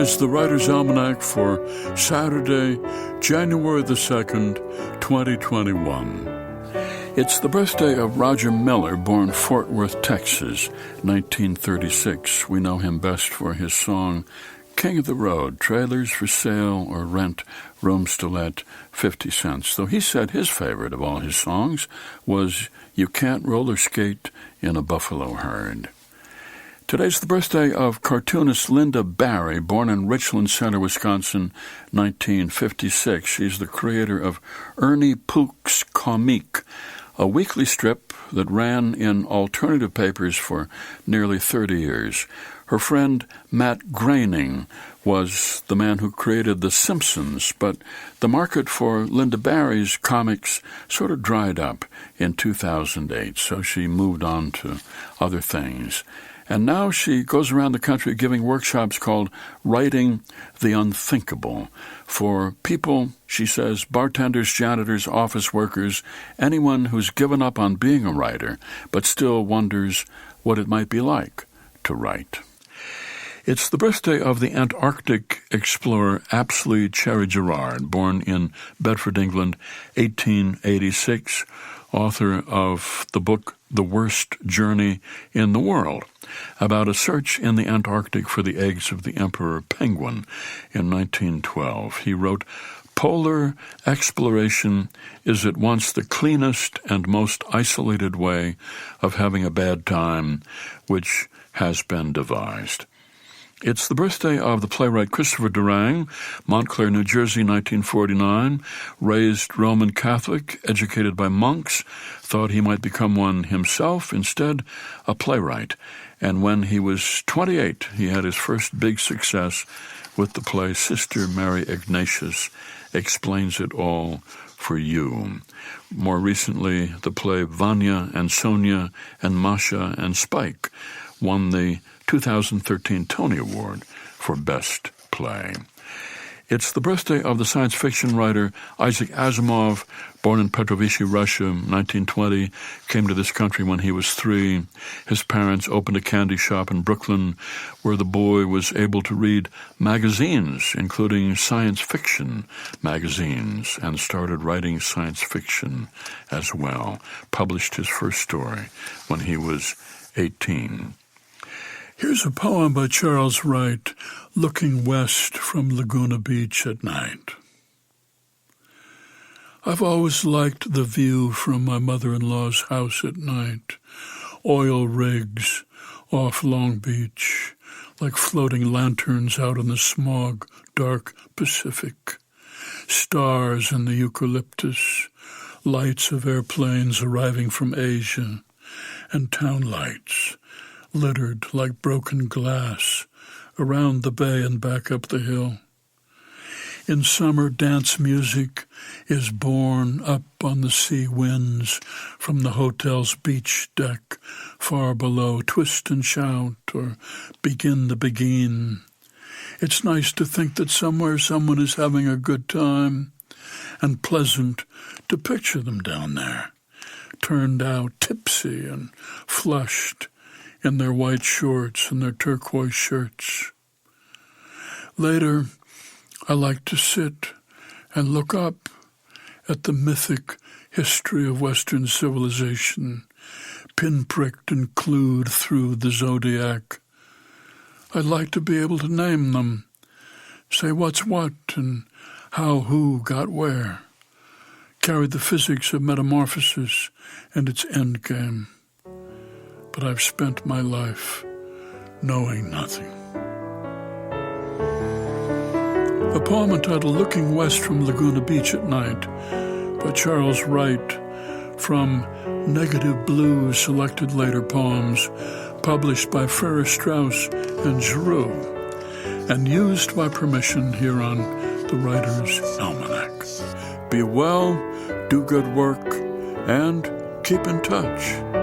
is the Writer's Almanac for Saturday, January the 2nd, 2021. It's the birthday of Roger Miller, born Fort Worth, Texas, 1936. We know him best for his song, King of the Road, trailers for sale or rent, rooms to let, 50 cents. Though he said his favorite of all his songs was You Can't Roller Skate in a Buffalo Herd. Today's the birthday of cartoonist Linda Barry, born in Richland Center, Wisconsin, 1956. She's the creator of Ernie Pooch's Comique, a weekly strip that ran in alternative papers for nearly 30 years. Her friend Matt Groening was the man who created The Simpsons, but the market for Linda Barry's comics sort of dried up in 2008, so she moved on to other things. And now she goes around the country giving workshops called Writing the Unthinkable for people, she says, bartenders, janitors, office workers, anyone who's given up on being a writer but still wonders what it might be like to write. It's the birthday of the Antarctic explorer Apsley Cherry-Garrard, born in Bedford, England, 1886, author of the book The Worst Journey in the World, about a search in the Antarctic for the eggs of the emperor penguin in 1912. He wrote, "Polar exploration is at once the cleanest and most isolated way of having a bad time, which has been devised." It's the birthday of the playwright Christopher Durang, Montclair, New Jersey, 1949, raised Roman Catholic, educated by monks, thought he might become one himself, instead a playwright. And when he was 28, he had his first big success with the play Sister Mary Ignatius Explains It All for You. More recently, the play Vanya and Sonia and Masha and Spike won the 2013 Tony Award for Best Play. It's the birthday of the science fiction writer Isaac Asimov, born in Petrovichi, Russia, 1920, came to this country when he was 3. His parents opened a candy shop in Brooklyn where the boy was able to read magazines, including science fiction magazines, and started writing science fiction as well. Published his first story when he was 18. Here's a poem by Charles Wright, Looking West from Laguna Beach at Night. I've always liked the view from my mother-in-law's house at night. Oil rigs off Long Beach, like floating lanterns out in the smog, dark Pacific. Stars in the eucalyptus, lights of airplanes arriving from Asia, and town lights littered like broken glass around the bay and back up the hill. In summer, dance music is borne up on the sea winds from the hotel's beach deck far below. Twist and shout or begin the begin. It's nice to think that somewhere someone is having a good time, and pleasant to picture them down there, turned out tipsy and flushed, in their white shorts and their turquoise shirts. Later, I like to sit and look up at the mythic history of Western civilization, pinpricked and clued through the zodiac. I'd like to be able to name them, say what's what and how who got where, carry the physics of metamorphosis and its endgame. But I've spent my life knowing nothing. A poem entitled Looking West from Laguna Beach at Night by Charles Wright from Negative Blues Selected Later Poems, published by Farrar Straus and Giroux, and used by permission here on the Writer's Almanac. Be well, do good work, and keep in touch.